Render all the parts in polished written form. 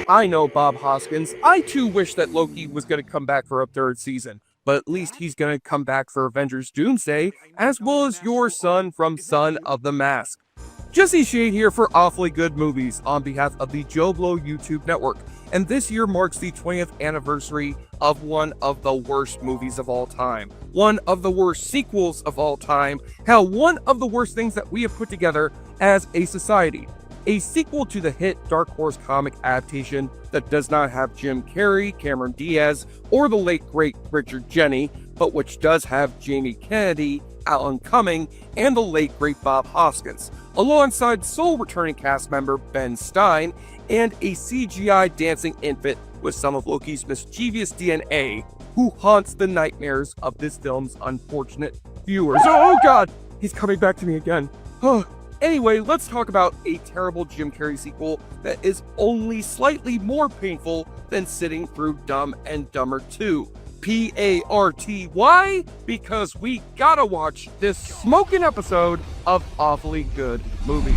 I know, Bob Hoskins. I too wish that Loki was going to come back for a third season, but at least he's going to come back for Avengers Doomsday, as well as your son from Son of the Mask. Jesse Shade here for Awfully Good Movies on behalf of the Joe Blow YouTube network, and this year marks the 20th anniversary of one of the worst movies of all time, one of the worst sequels of all time, hell, one of the worst things that we have put together as a society. A sequel to the hit Dark Horse comic adaptation that does not have Jim Carrey, Cameron Diaz, or the late great Richard Jeni, but which does have Jamie Kennedy, Alan Cumming, and the late great Bob Hoskins, alongside sole returning cast member Ben Stein, and a CGI dancing infant with some of Loki's mischievous DNA, who haunts the nightmares of this film's unfortunate viewers. Oh god, he's coming back to me again. Anyway, let's talk about a terrible Jim Carrey sequel that is only slightly more painful than sitting through Dumb and Dumber 2. P-A-R-T-Y, because we gotta watch this smoking episode of Awfully Good Movies.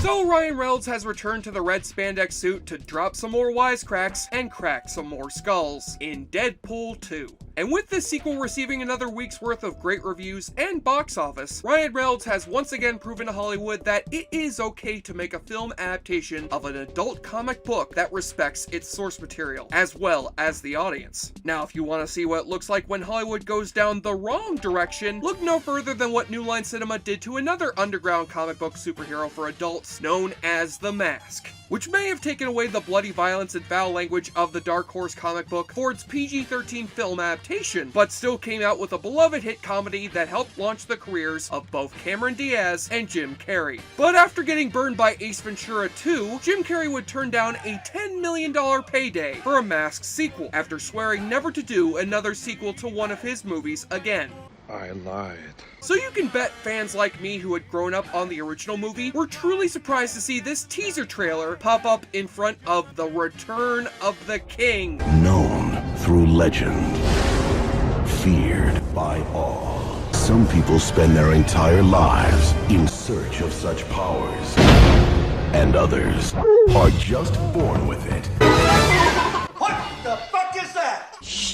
So Ryan Reynolds has returned to the red spandex suit to drop some more wisecracks and crack some more skulls in Deadpool 2. And with this sequel receiving another week's worth of great reviews and box office, Ryan Reynolds has once again proven to Hollywood that it is okay to make a film adaptation of an adult comic book that respects its source material, as well as the audience. Now, if you want to see what it looks like when Hollywood goes down the wrong direction, look no further than what New Line Cinema did to another underground comic book superhero for adults known as The Mask, which may have taken away the bloody violence and foul language of the Dark Horse comic book for its PG-13 film adaptation, but still came out with a beloved hit comedy that helped launch the careers of both Cameron Diaz and Jim Carrey. But after getting burned by Ace Ventura 2, Jim Carrey would turn down a $10 million payday for a Mask sequel, after swearing never to do another sequel to one of his movies again. I lied. So you can bet fans like me who had grown up on the original movie were truly surprised to see this teaser trailer pop up in front of The Return of the King. Known through legend, feared by all. Some people spend their entire lives in search of such powers, and others are just born with it. What the fuck is that?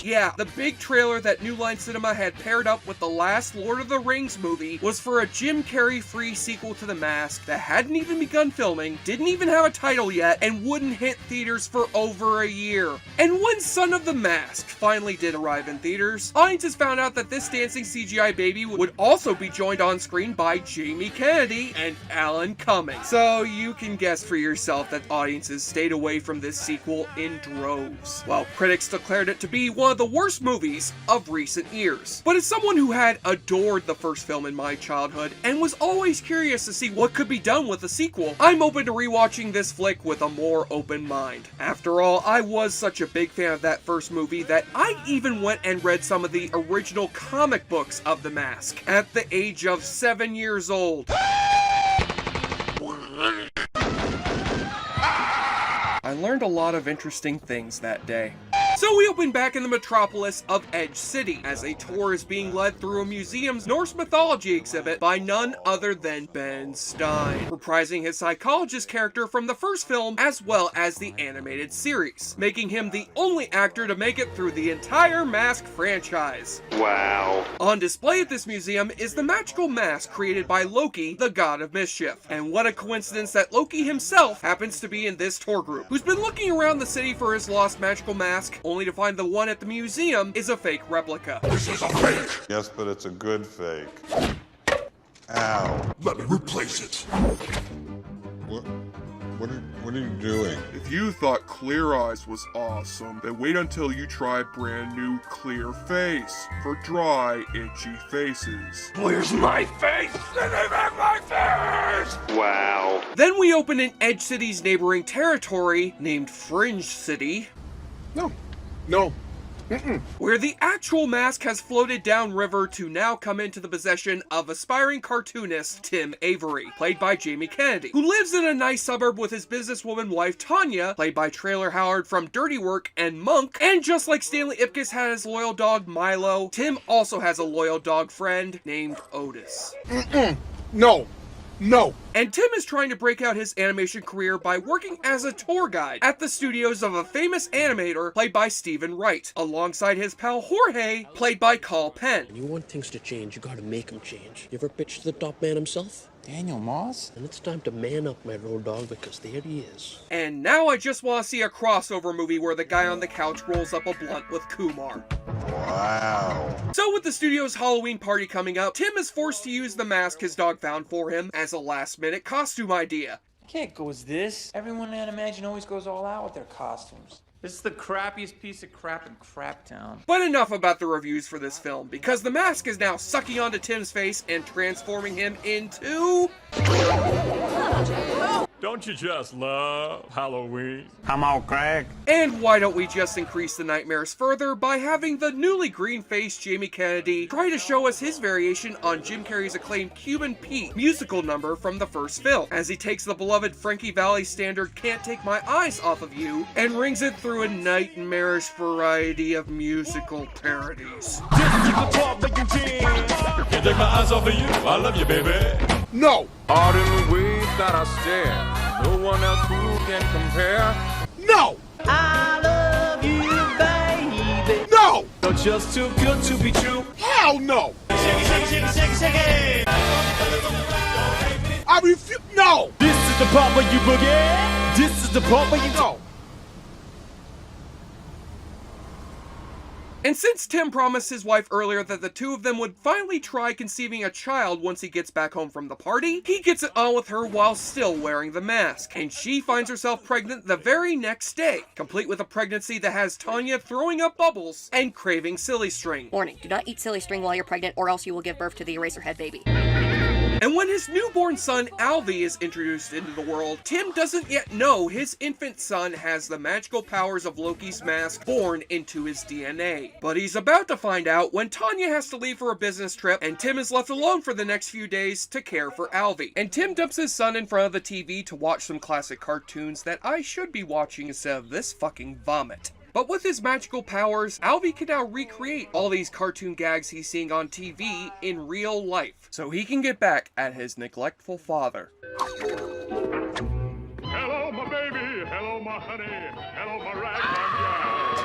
Yeah, the big trailer that New Line Cinema had paired up with the last Lord of the Rings movie was for a Jim Carrey-free sequel to The Mask that hadn't even begun filming, didn't even have a title yet, and wouldn't hit theaters for over a year. And when Son of the Mask finally did arrive in theaters, audiences found out that this dancing CGI baby would also be joined on screen by Jamie Kennedy and Alan Cumming. So you can guess for yourself that audiences stayed away from this sequel in droves, while critics declared it to be one of the worst movies of recent years. But as someone who had adored the first film in my childhood and was always curious to see what could be done with a sequel, I'm open to rewatching this flick with a more open mind. After all, I was such a big fan of that first movie that I even went and read some of the original comic books of The Mask at the age of 7 years old. I learned a lot of interesting things that day. So we open back in the metropolis of Edge City, as a tour is being led through a museum's Norse mythology exhibit by none other than Ben Stein, reprising his psychologist character from the first film as well as the animated series, making him the only actor to make it through the entire Mask franchise. Wow. On display at this museum is the magical mask created by Loki, the god of mischief. And what a coincidence that Loki himself happens to be in this tour group, who's been looking around the city for his lost magical mask, only to find the one at the museum is a fake replica. This is a fake! Yes, but it's a good fake. Ow. Let me replace it. What are you doing? If you thought Clear Eyes was awesome, then wait until you try brand new Clear Face for dry, itchy faces. Where's my face? Let me have my face! Wow. Then we open in Edge City's neighboring territory, named Fringe City, No. where the actual mask has floated downriver to now come into the possession of aspiring cartoonist Tim Avery, played by Jamie Kennedy, who lives in a nice suburb with his businesswoman wife Tanya, played by Trailer Howard from Dirty Work and Monk. And just like Stanley Ipkiss had his loyal dog Milo, Tim also has a loyal dog friend named Otis. No. No. And Tim is trying to break out his animation career by working as a tour guide at the studios of a famous animator played by Stephen Wright, alongside his pal Jorge, played by Carl Penn. When you want things to change, you gotta make them change. You ever pitch to the top man himself? Daniel Moss? And it's time to man up, my road dog, because there he is. And now I just want to see a crossover movie where the guy on the couch rolls up a blunt with Kumar. Wow. So with the studio's Halloween party coming up, Tim is forced to use the mask his dog found for him as a last-minute costume idea. I can't go as this. Everyone in Imagine always goes all out with their costumes. This is the crappiest piece of crap in Craptown. But enough about the reviews for this film, because the mask is now sucking onto Tim's face and transforming him into... Don't you just love Halloween? Come on, Craig. And why don't we just increase the nightmares further by having the newly green-faced Jamie Kennedy try to show us his variation on Jim Carrey's acclaimed Cuban Pete musical number from the first film, as he takes the beloved Frankie Valli standard Can't Take My Eyes Off of You and rings it through a nightmarish variety of musical parodies. Can't take my eyes off of you. I love you, baby. No. Art in the way that I stare. No one else who can compare. No. I love you, baby. No. You're just too good to be true. Hell no. Shake it. I refuse. No. This is the part where you boogie. This is the part where you No. And since Tim promised his wife earlier that the two of them would finally try conceiving a child once he gets back home from the party, he gets it on with her while still wearing the mask. And she finds herself pregnant the very next day, complete with a pregnancy that has Tanya throwing up bubbles and craving silly string. Warning, do not eat silly string while you're pregnant or else you will give birth to the Eraserhead baby. And when his newborn son, Alvy, is introduced into the world, Tim doesn't yet know his infant son has the magical powers of Loki's mask born into his DNA. But he's about to find out when Tanya has to leave for a business trip, and Tim is left alone for the next few days to care for Alvy. And Tim dumps his son in front of the TV to watch some classic cartoons that I should be watching instead of this fucking vomit. But with his magical powers, Alvy can now recreate all these cartoon gags he's seeing on TV in real life, so he can get back at his neglectful father. Hello, my baby. Hello, my honey. Hello, my ragtime gal.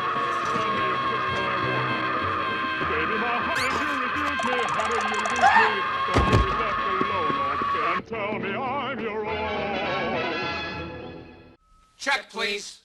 Send me a kiss, my woman. Baby, my honey, you refuse me. Honey, you lose me. Don't be left alone, okay? And tell me I'm your own. Check, please.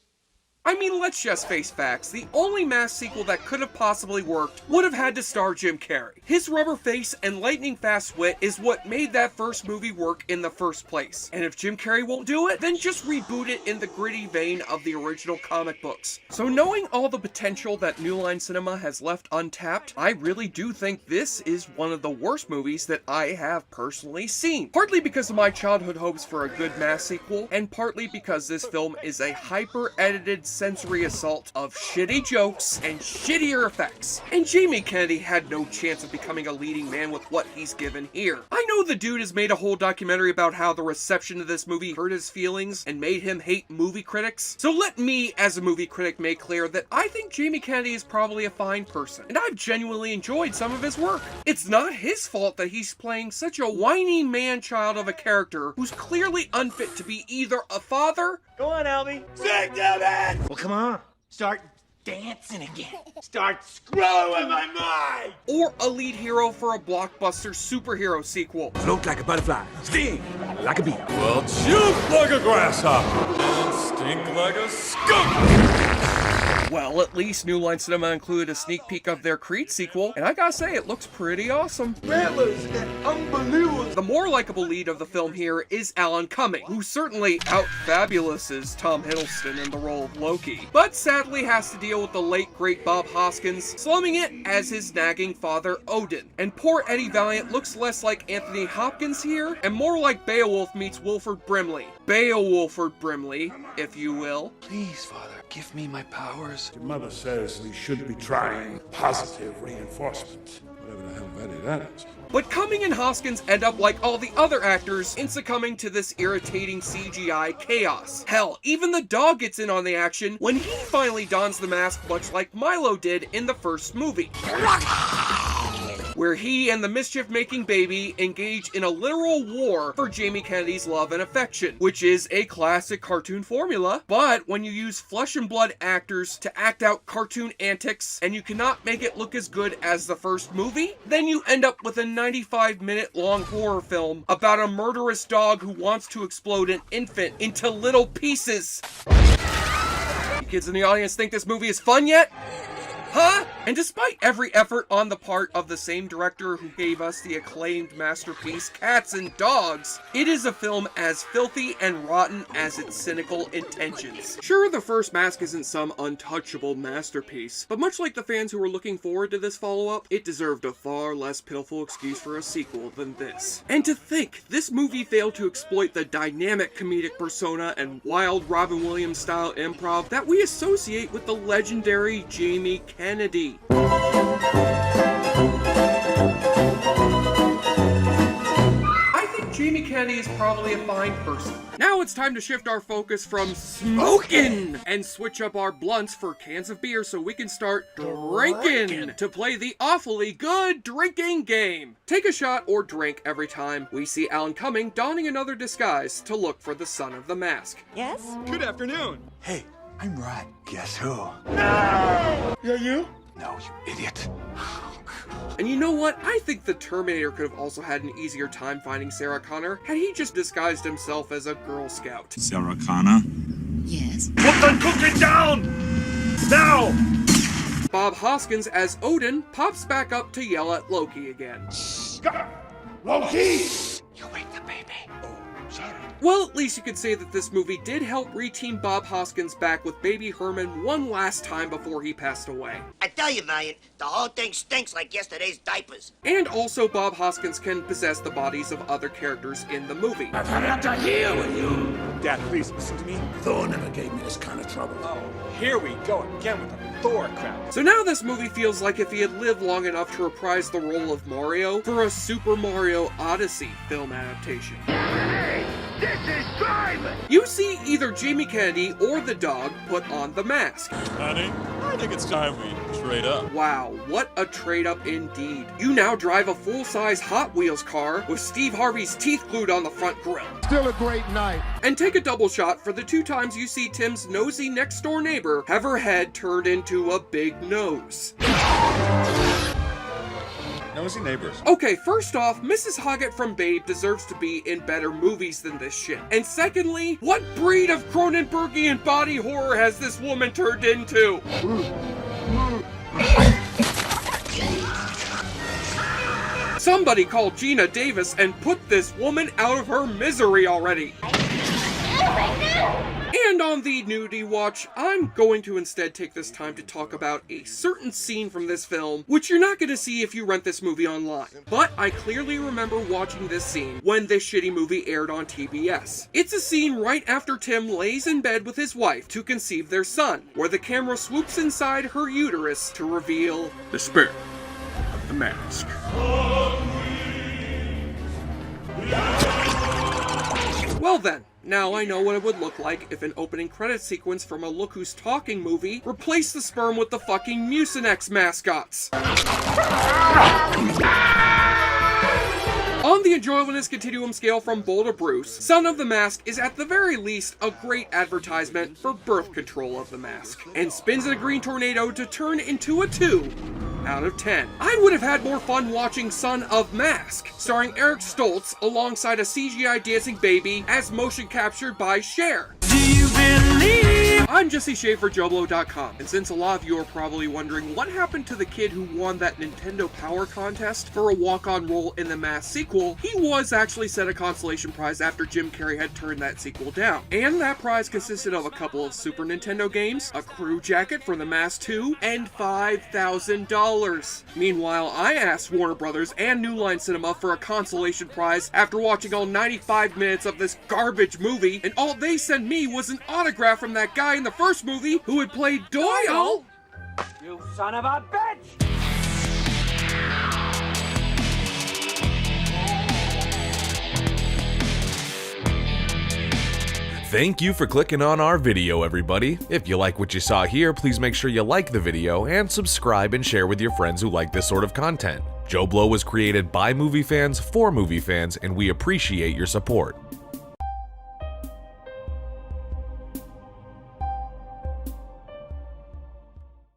I mean, let's just face facts. The only Mask sequel that could have possibly worked would have had to star Jim Carrey. His rubber face and lightning-fast wit is what made that first movie work in the first place. And if Jim Carrey won't do it, then just reboot it in the gritty vein of the original comic books. So knowing all the potential that New Line Cinema has left untapped, I really do think this is one of the worst movies that I have personally seen. Partly because of my childhood hopes for a good Mask sequel, and partly because this film is a hyper-edited sensory assault of shitty jokes and shittier effects. And Jamie Kennedy had no chance of becoming a leading man with what he's given here. I know the dude has made a whole documentary about how the reception of this movie hurt his feelings and made him hate movie critics. So let me, as a movie critic, make clear that I think Jamie Kennedy is probably a fine person, and I've genuinely enjoyed some of his work. It's not his fault that he's playing such a whiny man-child of a character who's clearly unfit to be either a father. Go on, Alvy. Sing to me! Well, come on. Start dancing again. Start screwing my mind! Or a lead hero for a blockbuster superhero sequel. Float like a butterfly. Sting like a bee. Well, juke like a grasshopper and stink like a skunk. Well, at least New Line Cinema included a sneak peek of their Creed sequel, and I gotta say, it looks pretty awesome. The more likable lead of the film here is Alan Cumming, who certainly out-fabulouses Tom Hiddleston in the role of Loki, but sadly has to deal with the late great Bob Hoskins, slumming it as his nagging father Odin. And poor Eddie Valiant looks less like Anthony Hopkins here, and more like Beowulf meets Wilford Brimley. Beowulford Brimley, if you will. Please, Father, give me my powers. Your mother says we should be trying positive reinforcement. Whatever the hell that is. But Cumming and Hoskins end up like all the other actors in succumbing to this irritating CGI chaos. Hell, even the dog gets in on the action when he finally dons the mask much like Milo did in the first movie, where where he and the mischief-making baby engage in a literal war for Jamie Kennedy's love and affection, which is a classic cartoon formula, but when you use flesh and blood actors to act out cartoon antics and you cannot make it look as good as the first movie, then you end up with a 95-minute long horror film about a murderous dog who wants to explode an infant into little pieces. You kids in the audience think this movie is fun yet? Huh? And despite every effort on the part of the same director who gave us the acclaimed masterpiece Cats and Dogs, it is a film as filthy and rotten as its cynical intentions. Sure, the first Mask isn't some untouchable masterpiece, but much like the fans who were looking forward to this follow-up, it deserved a far less pitiful excuse for a sequel than this. And to think, this movie failed to exploit the dynamic comedic persona and wild Robin Williams-style improv that we associate with the legendary Jamie Kennedy. I think Jamie Kennedy is probably a fine person. Now it's time to shift our focus from smoking and switch up our blunts for cans of beer so we can start drinking to play the awfully good drinking game. Take a shot or drink every time we see Alan Cumming donning another disguise to look for the son of the Mask. Yes? Good afternoon. Hey, I'm right. Guess who? Yeah, you? No, you idiot. And you know what? I think the Terminator could have also had an easier time finding Sarah Connor had he just disguised himself as a Girl Scout. Sarah Connor? Yes. Put the cookie down! Now! Bob Hoskins as Odin pops back up to yell at Loki again. Loki! You wake the baby. Oh, sorry. Well, at least you could say that this movie did help re-team Bob Hoskins back with baby Herman one last time before he passed away. I tell you, Valiant, the whole thing stinks like yesterday's diapers. And also Bob Hoskins can possess the bodies of other characters in the movie. I've had enough to hear with you. Dad, please listen to me. Thor never gave me this kind of trouble. Oh, here we go again with the Thor crowd. So now this movie feels like if he had lived long enough to reprise the role of Mario for a Super Mario Odyssey film adaptation. This is driving! You see either Jamie Kennedy or the dog put on the mask. Honey, I think it's time we trade up. Wow, what a trade-up indeed. You now drive a full-size Hot Wheels car with Steve Harvey's teeth glued on the front grille. Still a great night. And take a double shot for the 2 times you see Tim's nosy next-door neighbor have her head turned into a big nose. Nosy neighbors. Okay, first off, Mrs. Hoggett from Babe deserves to be in better movies than this shit. And secondly, what breed of Cronenbergian body horror has this woman turned into? Somebody call Gina Davis and put this woman out of her misery already. And on the nudie watch, I'm going to instead take this time to talk about a certain scene from this film, which you're not going to see if you rent this movie online. But I clearly remember watching this scene when this shitty movie aired on TBS. It's a scene right after Tim lays in bed with his wife to conceive their son, where the camera swoops inside her uterus to reveal the spirit of the mask. Well then, now I know what it would look like if an opening credit sequence from a Look Who's Talking movie replaced the sperm with the fucking Mucinex mascots. On the enjoyableness continuum scale from Bull to Bruce, Son of the Mask is at the very least a great advertisement for birth control of the mask, and spins in a green tornado to turn into a 2 out of 10. I would have had more fun watching Son of Mask, starring Eric Stoltz alongside a CGI dancing baby as motion captured by Cher. Do you believe? I'm Jesse Shea for Joblo.com, and since a lot of you are probably wondering what happened to the kid who won that Nintendo Power Contest for a walk-on role in the Mask sequel, he was actually set a consolation prize after Jim Carrey had turned that sequel down. And that prize consisted of a couple of Super Nintendo games, a crew jacket for The Mask 2, and $5,000. Meanwhile, I asked Warner Brothers and New Line Cinema for a consolation prize after watching all 95 minutes of this garbage movie, and all they sent me was an autograph from that guy in the first movie who had played Doyle. You son of a bitch! Thank you for clicking on our video, everybody. If you like what you saw here, please make sure you like the video and subscribe and share with your friends who like this sort of content. Joe Blow was created by movie fans for movie fans, and we appreciate your support.